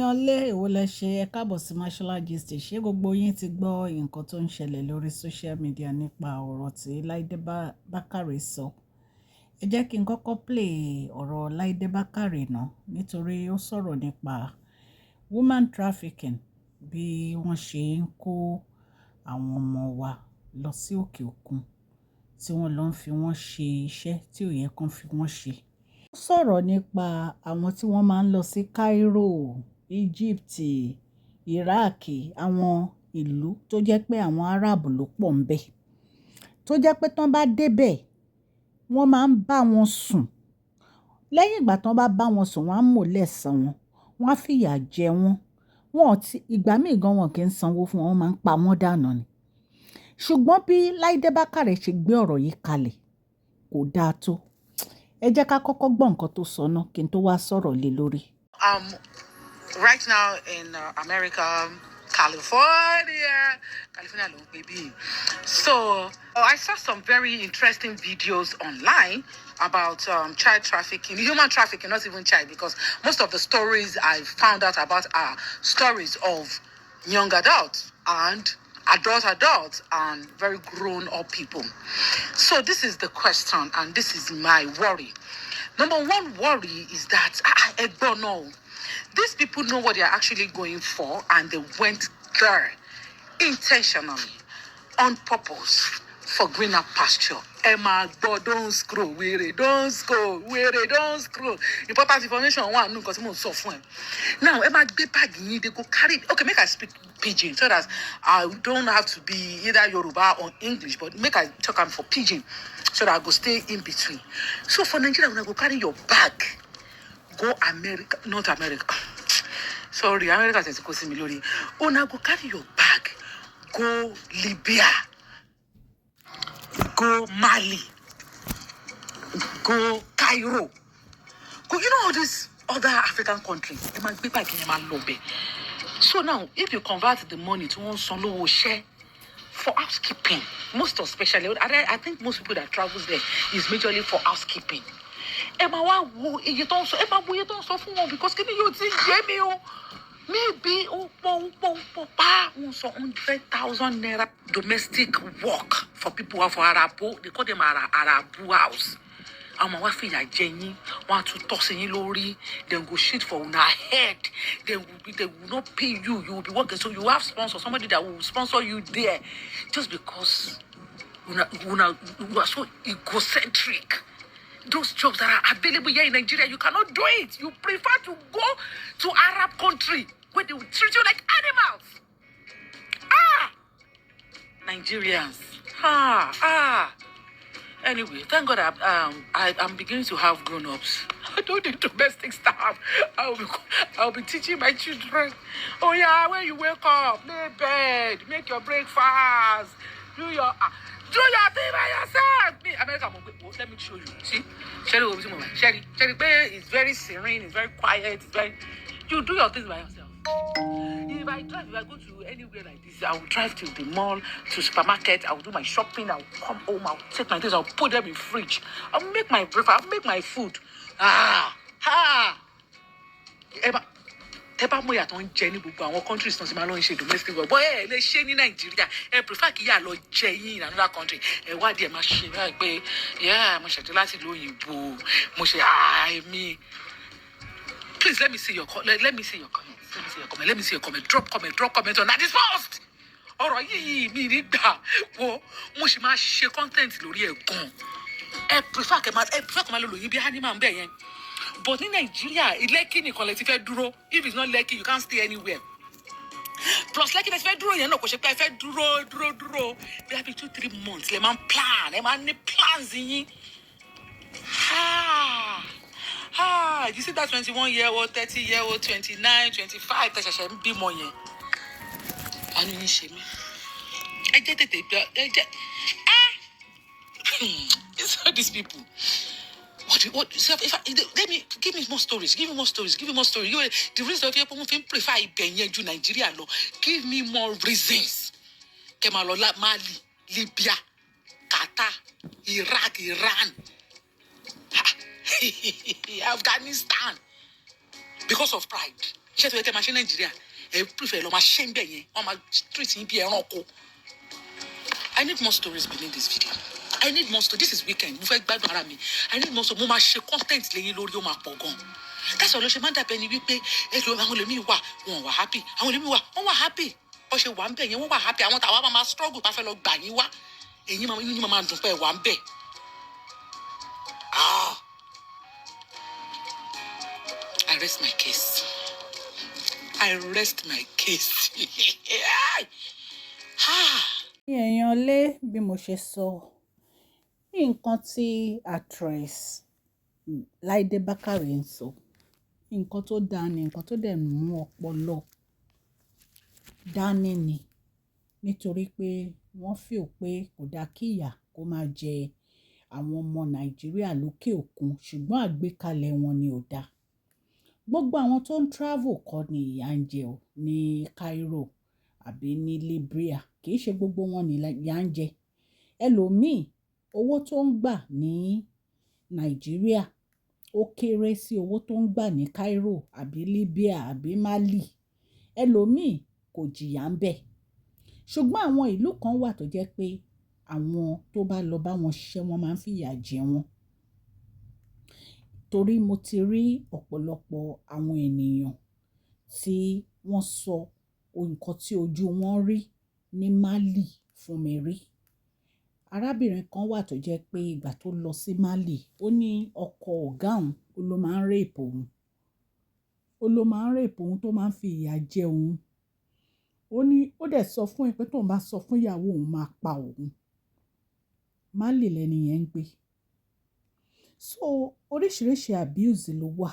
èèyàn lé èwo lẹ ṣe ẹ káàbọ̀ sí Mashola Gist. Ṣé gbogbo yín ti gbọ́ nǹkan tó ń ṣẹlẹ̀ lórí social media nípa ọ̀rọ̀ tí Laide Bakare sọ? Ẹ jẹ́ kí n kọ́kọ́ play ọ̀rọ̀ Laide Bakare náà nítorí ó sọ̀rọ̀ nípa woman trafficking, bí wọ́n ṣe ń kó àwọn ọmọ wa lọ sí òkè òkun tí wọ́n lọ ń fi wọ́n ṣe iṣẹ́ tí ò yẹ kán fi wọ́n ṣe. Ó sọ̀rọ̀ nípa àwọn tí wọ́n máa ń lọ sí Cairo, Egypt, Iraq, àwọn ìlú tó jẹ́ pé àwọn Arab ló pọ̀ ń bẹ̀. Tó jẹ́ pé tán bá débẹ̀, wọ́n máa ń bá wọn sùn. Lẹ́yìn ìgbà tán bá bá wọn sùn, wọ́n á mọ̀lẹ́sàn wọn, wọ́n á fìyà jẹ wọ́n. Ìgbà míì gan wọn kì í sanwó fún wọn, wọ́n máa ń pa wọ́n dànù ni. Ṣùgbọ́n bí Laide Bakare ṣe gbé ọ̀rọ̀ yìí kalẹ̀ kò dáa tó. Ẹ jẹ́ ká kọ́kọ́ gbọ́ nǹkan tó sọ náà kí n tó wá sọ̀rọ̀ lé lórí. Right now in America, California, baby. So I saw some very interesting videos online about child trafficking, human trafficking, not even child, because most of the stories I found out about are stories of young adults and adults and very grown-up people. So this is the question, and this is my worry. Number one worry is that I don't know. These people know what they're actually going for, and they went there intentionally, on purpose, for greener pasture. Emma, don't scroll, don't scroll, don't scroll. Important information one, no, because I'm so fun. Now, Emma, they go carry. Okay, make I speak pidgin so that I don't have to be either Yoruba or English, but make I talk for pidgin so that I go stay in between. So for Nigeria, when I go carry your bag, go America, not America. Sorry, America is going to me. When I go carry your bag, go Libya, go Mali, go Cairo, go, you know, all these other African countries. It might be back in my lobby. So now, if you convert the money to one solo share for housekeeping, most especially, I think most people that travels there is majorly for housekeeping. Emma, you don't so for because can you see me? Maybe 100,000 naira domestic work for people who are for Arabu. They call them Arabu house. I'm a wafi ya Jenny, want to toss in lorry, then go shit for una head. They will not pay you. You will be working. So you have sponsor, somebody that will sponsor you there, just because you are so egocentric. Those jobs that are available here in Nigeria, you cannot do it. You prefer to go to Arab country where they will treat you like animals. Nigerians. Anyway, thank God I'm beginning to have grown-ups. I don't need domestic staff. I'll be teaching my children. Oh yeah, when you wake up, lay bed, make your breakfast, do your thing by yourself. Me, America, let me show you. See, Sherry is very serene, it's very quiet, you do your things by yourself. If I go to anywhere like this, I will drive to the mall, to supermarket, I will do my shopping, I will come home, I will take my things, I will put them in fridge. I will make my breakfast, I will make my food. Tẹ́bá mọ̀ yàtọ̀ ń jẹ ní gbogbo àwọn countries náà sì máa lọ ń ṣe domestic work. Bọ́ẹ̀ lè ṣe ní Nàìjíríà. Ẹ prefer kí yà lọ jẹ yín in another country. Ẹ wádìí ẹ máa ṣe báyìí pé mo ṣètò láti lo òyìnbó. Mo ṣe me. Please let me see your comments. Let me see your comment. Drop comment on that is post. Ọ̀rọ̀ yìí mi ní gbà wo mo sì máa ṣe content lórí ẹ̀ gan. Ẹ prefer kí máa lo òyìnbó bí animal ń bẹ̀ yẹn. But in Nigeria, Lekki nìkan lẹ ti fẹ́ dúró. If it's not Lekki, you can't stay anywhere. Plus, Lekki lẹ ti fẹ́ dúró yẹn náà kò ṣe pé ẹ fẹ́ dúró. Bí a bí 2-3 months, lẹ máa ń plan. Ẹ máa ń ní plans yín. You see that 21-year-old, 30-year-old, 29, 25, tẹ ṣẹ̀ṣẹ̀ ń bímọ yẹn. Àánú yín ṣe mí. Ẹ jẹ́ tètè It's all these people. What? Let me give me more stories. The reason why people prefer Nigeria, give me more reasons. Kemalola, Mali, Libya, Qatar, Iraq, Iran, Afghanistan, because of pride. Iṣẹ́ tó yẹ kẹ́ máa ṣe Nàìjíríà, ẹ prefer lọ máa ṣe ń bẹ̀ yẹn, wọ́n máa treat yín bí ẹranko. I need more stories beneath this video. I need more stories. This is weekend. Mo fẹ́ gbádùn ara mi. I need more stories. Mo máa ṣe content lẹ́yìn lórí ó máa pọ̀ gan. That's why ló ṣe máa ń dàbẹ́ ni wípé àwọn ẹlòmíì wà wọn wà happy. Àwọn ẹlòmíì wà wọ́n wà happy. Bó ṣe wà ń bẹ̀ yẹn wọ́n wà happy. Àwọn tàwa máa struggle bá fẹ́ lọ gbà yín wá. Ẹ̀yin máa dùn pé wà ń bẹ̀. I rest my case. I rest my case. Èèyàn lé bí mo ṣe sọ nǹkan tí actress Laide Bakare ń sọ nǹkan tó dáa ni nǹkan tó dẹ̀ mú ọpọlọ dání ni nítorí pé wọ́n feel pé kò dáa kí ìyà kó máa jẹ àwọn ọmọ Nàìjíríà lókè òkun ṣùgbọ́n àgbékalẹ̀ wọn ni ò dáa. Gbogbo àwọn tó ń travel kọ́ ni ìyà ń jẹ ò ní Cairo àbí ní Libya kì í ṣe gbogbo wọn ni ìyà ń jẹ. Ẹlòmíì owó tó ń gbà ní Nàìjíríà ó kéré sí owó tó ń gbà ní Cairo àbí Libya àbí Mali. Ẹlòmíì kò jìyà ń bẹ̀. Ṣùgbọ́n àwọn ìlú kan wà tó jẹ́ pé àwọn tó bá lọ bá wọn ṣiṣẹ́ wọn máa ń fìyà jẹ wọn. Torí mo ti rí ọ̀pọ̀lọpọ̀ àwọn ènìyàn tí wọ́n sọ nǹkan tí ojú wọn rí ní Mali fún mi rí. Arábìnrin kan wà tó jẹ́ pé ìgbà tó lọ sí Mali ó ní ọkọ ọ̀gá òun ló máa ń rape òun. Ó ló máa ń rape òun tó máa ń fi ìyà jẹ òun. Ó ní ó dẹ̀ sọ fún ẹ pé tóun bá sọ fún ìyàwó òun máa pa òun. Mali lẹni yẹn ń gbé. So oríṣiríṣi abuse ló wà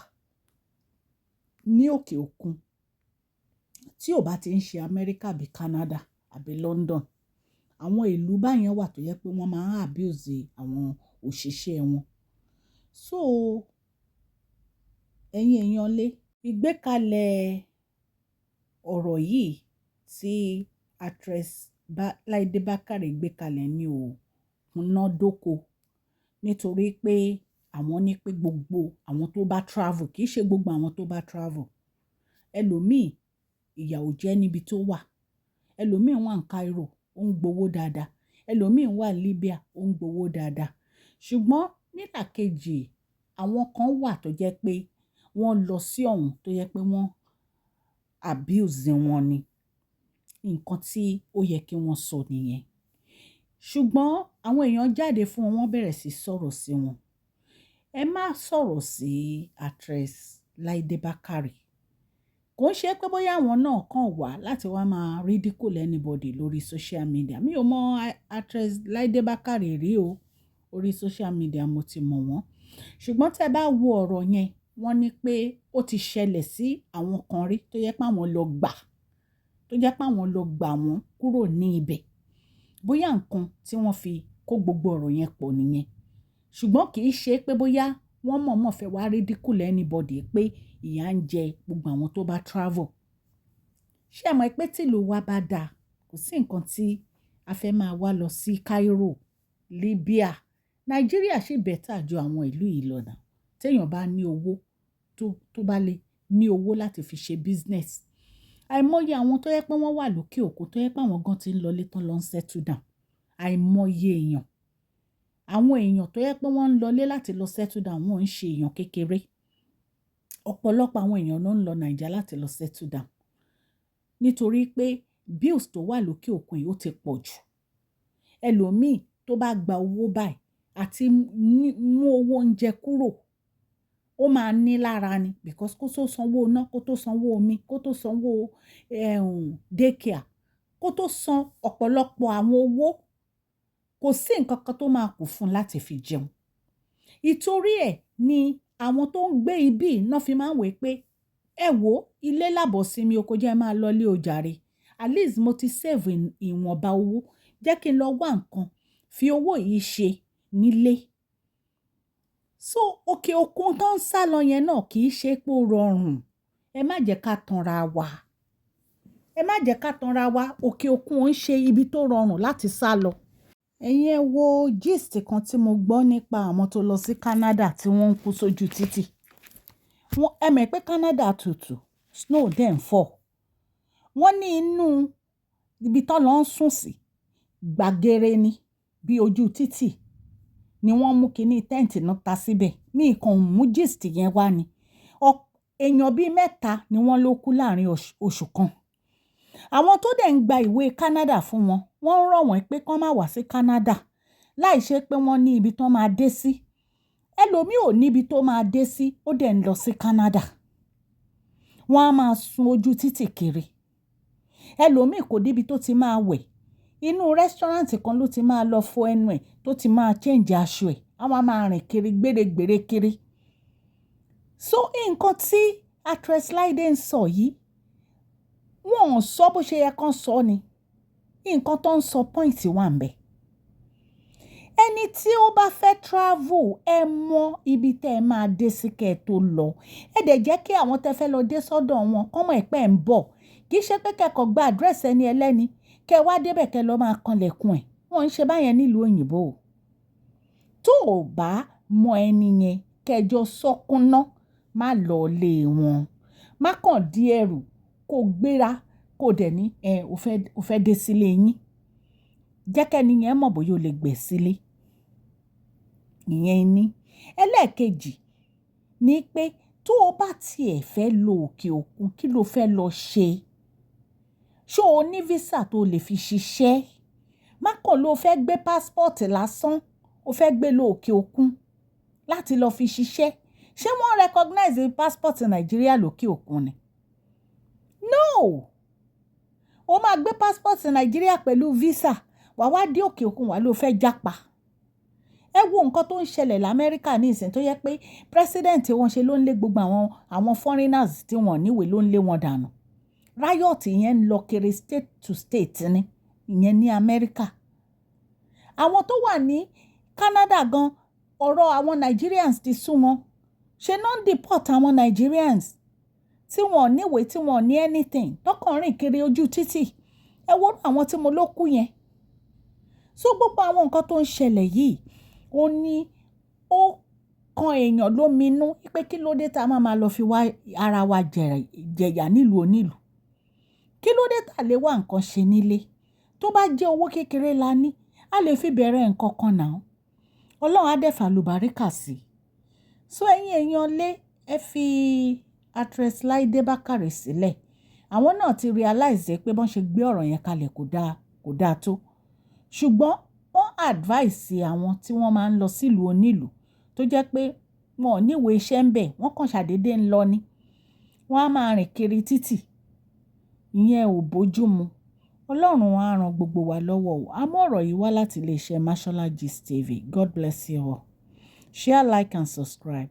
ní òkè òkun tí ò bá ti ń ṣe Amẹ́ríkà àbí Canada àbí London. Àwọn ìlú báyẹn wà tó yẹ pé wọ́n máa ń abuse àwọn òṣìṣẹ́ wọn. So ẹ̀yin èèyàn lé ìgbékalẹ̀ ọ̀rọ̀ yìí tí actress Laide Bakare gbé kalẹ̀ ní ò múnádóko nítorí pé àwọn ní pé gbogbo àwọn tó bá travel kì í ṣe gbogbo àwọn tó bá travel. Ẹlòmíì ìyà ò jẹ́ níbi tó wà. Ẹlòmíì wà ní Cairo ó ń gbowó dáadáa. Ẹlòmíì wà ní Libya ó ń gbowó dáadáa. Ṣùgbọ́n nídàkejì àwọn kan wà tó jẹ́ pé wọ́n lọ sí ọ̀hún tó yẹ pé wọ́n abuse wọn ni. Nǹkan tí ó yẹ kí wọ́n sọ nìyẹn. Ṣùgbọ́n àwọn èèyàn jáde fún wọn bẹ̀rẹ̀ sí sọ̀rọ̀ sí wọn. Ẹ má sọ̀rọ̀ sí actress Laide Bakare. Kò ń ṣe pé bóyá àwọn náà kàn wá láti wá máa ridicule anybody lórí social media. Mi ò mọ actress Laide Bakare rí o. Orí social media mo ti mọ̀ wọ́n. Ṣùgbọ́n tẹ́ bá wo ọ̀rọ̀ yẹn wọ́n ní pé ó ti ṣẹlẹ̀ sí àwọn kan rí tó yẹ pé àwọn lọ gbà wọ́n kúrò ní ibẹ̀. Bóyá nǹkan tí wọ́n fi kó gbogbo ọ̀rọ̀ yẹn pọ̀ nìyẹn. Ṣùgbọ́n kì í ṣe pé bóyá wọ́n mọ̀ọ́mọ̀ fẹ́ wá ridicule anybody pé ìyà ń jẹ gbogbo àwọn tó bá travel. Ṣé ẹ mọ̀ pé tí ìlú wa bá dáa kò sí nǹkan tí a fẹ́ máa wá lọ sí Cairo, Libya. Nàìjíríà ṣì better ju àwọn ìlú yìí lọ náà. Téèyàn bá ní owó tó bá lè ní owó láti fi ṣe business. Àìmọye àwọn tó yẹ pé wọ́n wà lókè òkun tó yẹ pé àwọn gan ti ń lọlé tán lọ ń settle down. Àìmọye èèyàn. Àwọn èèyàn tó yẹ pé wọ́n ń lọlé láti lọ settle down wọ́n ń ṣe èèyàn kékeré. Ọ̀pọ̀lọpọ̀ àwọn èèyàn ló ń lọ Nàìjíríà láti lọ settle down. Nítorí pé bills tó wà lókè òkun yìí ó ti pọ̀ jù. Ẹlòmíì tó bá gba owó báyìí àti mú owó oúnjẹ kúrò ó máa ní lára ni because kó tó sanwó iná, kó tó sanwó omi, kó tó sanwó daycare, kó tó san ọ̀pọ̀lọpọ̀ àwọn owó kò sí nǹkan kan tó máa kù fún un láti fi jẹun. Ìtorí ẹ̀ ni àwọn tó ń gbé ibí náà fi máa ń wé pé ẹ wo ilé lábọ̀ sí mi o kò jẹ́ máa lọ lé o jàre. At least mo ti save ìwọ̀nba owó jẹ́ kí n lọ wá nǹkan fi owó yìí ṣe nílé. So òkè òkun tó ń sá lọ yẹn náà kì í ṣe pé ó rọrùn. Ẹ má jẹ́ ká tanra wa. Ẹ má jẹ́ ká tanra wa. Òkè òkun ò ń ṣe ibi tó rọrùn láti sá lọ. Ẹ̀yin ẹ wo gist kan tí mo gbọ́ nípa àwọn tó lọ sí Canada tí wọ́n ń kú sójú títì. Ẹ mọ̀ pé Canada tutù. snow dẹ̀ ń fall. Wọ́n ní inú ibi tó lọ ń sùn sí gbàgere ni bí ojú títì ni wọ́n mú kíní tẹ́ǹtì náà ta síbẹ̀. Mi kàn mú gist yẹn wá ni. Èèyàn bíi 3 ni wọ́n ló kú láàrin oṣù kan. Àwọn tó dẹ̀ ń gba ìwé Canada fún wọn, wọ́n ń rọ̀ wọ́n pé kán má wá sí Canada láì ṣe pé wọ́n ní ibi tó máa dé sí. Ẹlòmíì ò ní ibi tó máa dé sí, ó dẹ̀ ń lọ sí Canada. Wọ́n á máa sun ojú títì kiri. Ẹlòmíì kò débi tó ti máa wẹ̀. Inú rẹ́sítọ́ráǹtì kan ló ti máa lọ fọ ẹnu ẹ̀ tó ti máa change aṣọ ẹ̀. Á máa rìn kiri gbèrègbèrè kiri. So nǹkan tí actress Laide ń sọ yìí, wọ́n ò sọ bó ṣe yẹ kán sọ ni. Nǹkan tó ń sọ point wà ń bẹ̀. Ẹni tí ó bá fẹ́ travel, ẹ mọ ibi tẹ́ ẹ máa dé sí kẹ́ ẹ tó lọ. Ẹ dẹ̀ jẹ́ kí àwọn tẹ́ fẹ́ lọ dé sọ́dọ̀ wọn kán mọ̀ pé ẹ̀ ń bọ̀. Kì í ṣe pé kẹ́kọ̀ọ́ gba àdírẹ́sì ẹni ẹlẹ́ni kẹ́ ẹ wá débẹ̀ kẹ́ ẹ lọ máa kanlẹ̀kùn ẹ̀. Wọ́n ń ṣe báyẹn nílùú òyìnbó o. Tó o bá mọ ẹni yẹn kẹjọ sọ́kúnná, má lọ lé wọn. Má kàn di ẹrù kó gbéra kó dẹ̀ ní o fẹ́ dé sílé yín. Jẹ́ kẹ́ni yẹn mọ̀ bóyá o lè gbé sílé. Ìyẹn ni. Ẹlẹ́ẹ̀kejì ni pé tó o bá tiẹ̀ fẹ́ lọ òkè òkun, kí ló fẹ́ lọ ṣe? Ṣé o ní visa tó lè fi ṣiṣẹ́? Má kàn ló fẹ́ gbé passport lásán, o fẹ́ gbé lọ òkè òkun láti lọ fi ṣiṣẹ́. Ṣé wọ́n recognize passport Nàìjíríà lókè òkun ni? No! O máa gbé passport Nàìjíríà pẹ̀lú visa, wà wá dé òkè òkun wà ló fẹ́ jápa. Ẹ wo nǹkan tó ń ṣẹlẹ̀ l'Amẹ́ríkà ní ìsìn tó yẹ pé president wọn ṣe ló ń lé gbogbo àwọn foreigners tí wọ́n níwèé ló ń lé wọn dànù. Riot yẹn ń lọ kiri state to state ni, ìyẹn ní Amẹ́ríkà. Àwọn tó wà ní Canada gan, ọ̀rọ̀ àwọn Nigerians ti sú wọn. Ṣé non deport àwọn Nigerians tí wọ́n níwèé tí wọ́n ní anything tọkàn rìn kiri ojú títì. Ẹ wo àwọn tí mo ló kú yẹn. So gbogbo àwọn nǹkan tó ń ṣẹlẹ̀ yìí, ó ní ó kan èèyàn lóminú pé kí ló dé tá a máa lọ fi wá ara wa jẹ̀yà nílùú onílùú. Kí ló dé tá lè wá nǹkan ṣe nílé? Tó bá jẹ́ owó kékeré la ní, a lè fi bẹ̀rẹ̀ nǹkan kan náà. Ọlọ́run á dẹ̀ fàlùbáríkà sí. So ẹ̀yin èèyàn lé, ẹ fi actress Laide Bakare sílẹ̀. Àwọn náà ti realize pé bọ́n ṣe gbé ọ̀rọ̀ yẹn kalẹ̀ kò dáa tó. Ṣùgbọ́n wọ́n advice àwọn tí wọ́n máa ń lọ sílùú onílùú tó jẹ́ pé wọn ò níwèé iṣẹ́ ń bẹ̀, wọ́n kàn ṣàdédé ń lọ ni. Wọ́n á máa rìn kiri títì. Ìyẹn ò bójú mu. Ọlọ́run á ran gbogbo wa lọ́wọ́ o. A mú ọ̀rọ̀ yìí wá láti iléeṣẹ́ Mashola Gist TV. God bless you all. Share, like and subscribe.